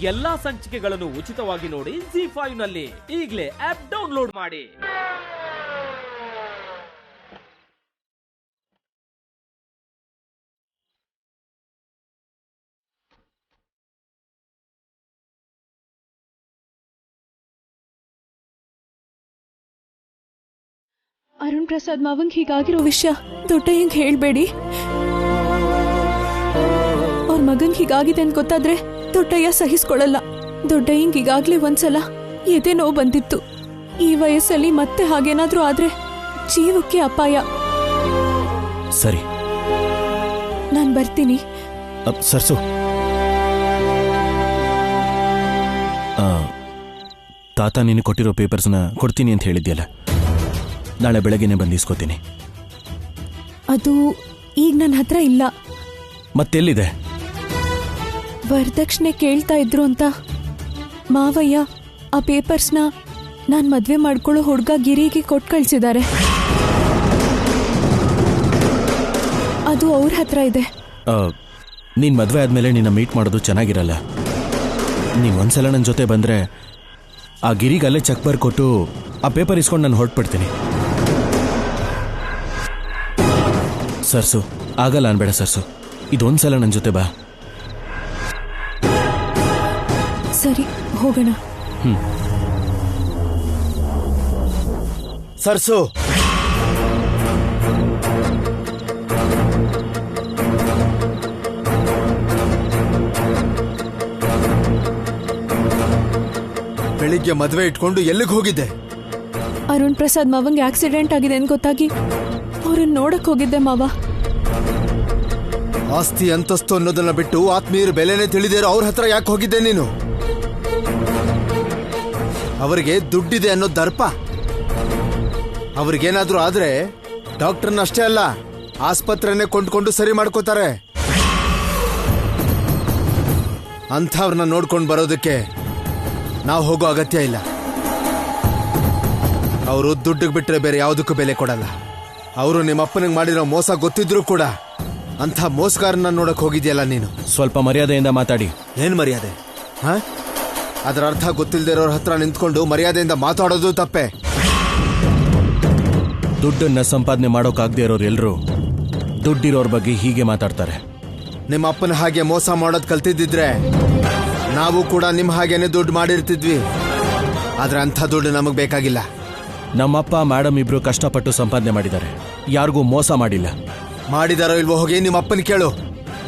ಎಲ್ಲಾ ಸಂಚಿಕೆಗಳನ್ನು ಉಚಿತವಾಗಿ ನೋಡಿ ZEE5 ನಲ್ಲಿ. ಈಗಲೇ ಆಪ್ ಡೌನ್ಲೋಡ್ ಮಾಡಿ. ಅರುಣ್ ಪ್ರಸಾದ್ ಮಾವಂಗ್ ಹೀಗಾಗಿರೋ ವಿಷಯ ದೊಡ್ಡಯ್ಯಂಗ್ ಹೇಳ್ಬೇಡಿ. ಅವ್ರ ಮಗಂಗ್ ಹೀಗಾಗಿದೆ ಅಂತ ಗೊತ್ತಾದ್ರೆ ದೊಡ್ಡಯ್ಯ ಸಹಿಸ್ಕೊಳ್ಳಲ್ಲ. ದೊಡ್ಡಯ್ಯಂಗ್ ಈಗಾಗ್ಲೇ ಒಂದ್ಸಲ ಎದೆ ನೋವು ಬಂದಿತ್ತು. ಈ ವಯಸ್ಸಲ್ಲಿ ಮತ್ತೆ ಹಾಗೇನಾದ್ರೂ ಆದ್ರೆ ಜೀವಕ್ಕೆ ಅಪಾಯ. ಸರಿ, ನಾನ್ ಬರ್ತೀನಿ. ಸರ್ಸು, ತಾತ ನೀನು ಕೊಟ್ಟಿರೋ ಪೇಪರ್ಸ್ನ ಕೊಡ್ತೀನಿ ಅಂತ ಹೇಳಿದ್ಯಲ್ಲ, ನಾಳೆ ಬೆಳಗ್ಗೆನೆ ಬಂದು ಇಸ್ಕೋತೀನಿ. ಅದು ಈಗ ನನ್ನ ಹತ್ರ ಇಲ್ಲ. ಮತ್ತೆಲ್ಲಿದೆ? ವರದಕ್ಷಿಣೆ ಕೇಳ್ತಾ ಇದ್ರು ಅಂತ ಮಾವಯ್ಯ ಆ ಪೇಪರ್ಸ್ನ ನಾನ್ ಮದ್ವೆ ಮಾಡ್ಕೊಳ್ಳೋ ಹುಡ್ಗ ಗಿರಿಗೆ ಕೊಟ್ಟು ಕಳ್ಸಿದ್ದಾರೆ. ಅದು ಅವ್ರ ಹತ್ರ ಇದೆ. ನೀನ್ ಮದ್ವೆ ಆದ್ಮೇಲೆ ನಿನ್ನ ಮೀಟ್ ಮಾಡೋದು ಚೆನ್ನಾಗಿರಲ್ಲ. ನೀನ್ ಒಂದ್ಸಲ ನನ್ನ ಜೊತೆ ಬಂದ್ರೆ ಆ ಗಿರಿಗೆ ಅಲ್ಲೇ ಚೆಕ್ ಬರ್ಕೊಟ್ಟು ಆ ಪೇಪರ್ ಇಸ್ಕೊಂಡು ನಾನು ಹೊರಟ್ಬಿಡ್ತೀನಿ. ಸರ್ಸು, ಆಗಲ್ಲ ಅನ್ಬೇಡ ಸರ್ಸು, ಇದೊಂದ್ಸಲ ನನ್ನ ಜೊತೆ ಬಾ. ಸರಿ, ಹೋಗೋಣ. ಸರ್ಸು, ಬೆಳಿಗ್ಗೆ ಮದುವೆ ಇಟ್ಕೊಂಡು ಎಲ್ಲಿಗೆ ಹೋಗಿದ್ದೆ? ಅರುಣ್ ಪ್ರಸಾದ್ ಮಾವಂಗ್ ಆಕ್ಸಿಡೆಂಟ್ ಆಗಿದೆ ಅಂತ ಗೊತ್ತಾಗಿ ಅವ್ರನ್ನ ನೋಡಕ್ ಹೋಗಿದ್ದೆ ಮಾವ. ಆಸ್ತಿ ಅಂತಸ್ತು ಅನ್ನೋದನ್ನ ಬಿಟ್ಟು ಆತ್ಮೀಯರ ಬೆಲೆನೇ ತಿಳಿದಿರೋ ಅವ್ರ ಹತ್ರ ಯಾಕೆ ಹೋಗಿದ್ದೆ ನೀನು? ಅವರಿಗೆ ದುಡ್ಡಿದೆ ಅನ್ನೋ ದರ್ಪ. ಅವ್ರಿಗೇನಾದ್ರೂ ಆದ್ರೆ ಡಾಕ್ಟರ್ನ ಅಷ್ಟೇ ಅಲ್ಲ, ಆಸ್ಪತ್ರೆನೇ ಕೊಂಡ್ಕೊಂಡು ಸರಿ ಮಾಡ್ಕೋತಾರೆ. ಅಂಥವ್ರನ್ನ ನೋಡ್ಕೊಂಡು ಬರೋದಕ್ಕೆ ನಾವು ಹೋಗೋ ಅಗತ್ಯ ಇಲ್ಲ. ಅವರು ದುಡ್ಡಿಗೆ ಬಿಟ್ರೆ ಬೇರೆ ಯಾವುದಕ್ಕೂ ಬೆಲೆ ಕೊಡಲ್ಲ. ಅವರು ನಿಮ್ಮಪ್ಪನಿಗೆ ಮಾಡಿರೋ ಮೋಸ ಗೊತ್ತಿದ್ರು ಕೂಡ ಅಂಥ ಮೋಸಗಾರನ್ನ ನೋಡಕ್ ಹೋಗಿದ್ಯಲ್ಲ ನೀನು. ಸ್ವಲ್ಪ ಮರ್ಯಾದೆಯಿಂದ ಮಾತಾಡಿ. ಏನ್ ಮರ್ಯಾದೆ? ಅದರ ಅರ್ಥ ಗೊತ್ತಿಲ್ಲದೆ ಇರೋರ ಹತ್ರ ನಿಂತ್ಕೊಂಡು ಮರ್ಯಾದೆಯಿಂದ ಮಾತಾಡೋದು ತಪ್ಪೆ. ದುಡ್ಡನ್ನ ಸಂಪಾದನೆ ಮಾಡೋಕಾಗದೆ ಇರೋರು ಎಲ್ರು ದುಡ್ಡಿರೋರ್ ಬಗ್ಗೆ ಹೀಗೆ ಮಾತಾಡ್ತಾರೆ. ನಿಮ್ಮ ಅಪ್ಪನ ಹಾಗೆ ಮೋಸ ಮಾಡೋದ್ ಕಲ್ತಿದ್ದಿದ್ರೆ ನಾವು ಕೂಡ ನಿಮ್ ಹಾಗೇನೆ ದುಡ್ಡು ಮಾಡಿರ್ತಿದ್ವಿ. ಆದ್ರೆ ಅಂಥ ದುಡ್ಡು ನಮಗ್ ಬೇಕಾಗಿಲ್ಲ. ನಮ್ಮಪ್ಪ ಮೇಡಮ್ ಇಬ್ರು ಕಷ್ಟಪಟ್ಟು ಸಂಪಾದನೆ ಮಾಡಿದ್ದಾರೆ, ಯಾರಿಗೂ ಮೋಸ ಮಾಡಿಲ್ಲ. ಮಾಡಿದಾರೋ ಇಲ್ವೋ ಹೋಗಿ ನಿಮ್ಮ ಅಪ್ಪನ ಕೇಳು.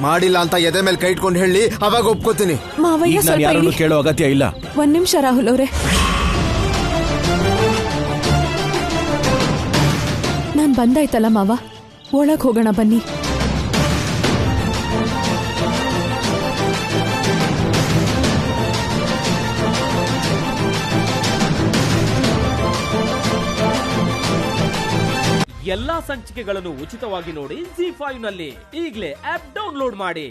ಮಾಡಿಲ್ಲ ಅಂತ ಎದೆ ಮೇಲೆ ಕೈ ಇಟ್ಕೊಂಡು ಹೇಳಿ, ಅವಾಗ ಒಪ್ಕೋತೀನಿ. ಮಾವಯ್ಯ, ನಾನು ಯಾರನ್ನು ಕೇಳೋ ಅಗತ್ಯ ಇಲ್ಲ. ಒಂದ್ ನಿಮಿಷ ರಾಹುಲ್ ಅವ್ರೆ, ನಾನ್ ಬಂದಾಯ್ತಲ್ಲ ಮಾವ, ಒಳಗ್ ಹೋಗೋಣ ಬನ್ನಿ. ಎಲ್ಲಾ ಸಂಚಿಕೆಗಳನ್ನು ಉಚಿತವಾಗಿ ನೋಡಿ ZEE5 ನಲ್ಲಿ. ಈಗಲೇ ಆಪ್ ಡೌನ್ಲೋಡ್ ಮಾಡಿ.